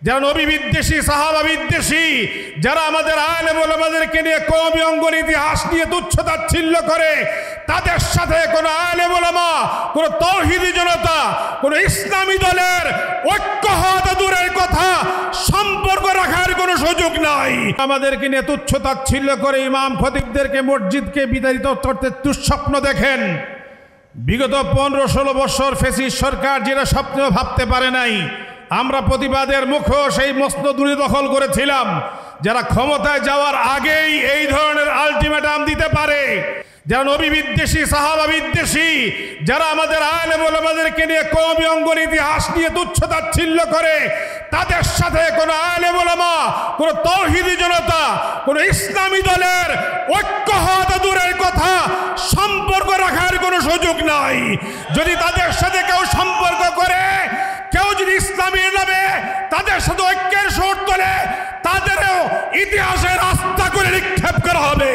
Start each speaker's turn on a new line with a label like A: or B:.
A: যারা নবী বিদ্বেষী, সাহাবা বিদ্বেষী, যারা আমাদের আলেম ওলামাদেরকে নিয়ে কওমি অঙ্গন ইতিহাস নিয়ে তুচ্ছ-তাচ্ছিল্য করে, তাদের সাথে কোনো আলেম ওলামা, কোনো তাওহীদি জনতা, কোনো ইসলামী দলের ঐক্য হওয়া দূরের কথা, সম্পর্ক রাখার কোনো সুযোগ নাই। আমাদেরকে নিয়ে তুচ্ছ-তাচ্ছিল্য করে ইমাম খতিবদেরকে মসজিদকে বিতাড়িত করতে দুঃস্বপ্ন দেখেন। বিগত 15-16 বছর ফ্যাসিস্ট সরকার যেটা স্বপ্নেও ভাবতে পারে নাই, আমরা প্রতিবাদের মুখেও সেই মসনদ দখল করেছিলাম। যারা ক্ষমতায় যাওয়ার আগেই এই ধরনের আলটিমেটাম দিতে পারে, যারা নবী বিদ্বেষী, সাহাবা বিদ্বেষী, যারা আমাদের আলেম ওলামাদেরকে নিয়ে কওমি অঙ্গন ইতিহাস নিয়ে তুচ্ছ-তাচ্ছিল্য করে, তাদের সাথে কোনো আলেম ওলামা, কোনো তাওহীদি জনতা, কোনো ইসলামী দলের ঐক্য হওয়া দূরের কথা, সম্পর্ক রাখার কোনো সুযোগ নাই। যদি তাদের সাথে কেউ সম্পর্ক করে, কেউ যদি ইসলামের নামে তাদের সাথে ঐক্যের সুর তোলে, তাদেরও ইতিহাসের রাস্তা করে নিক্ষেপ করা হবে।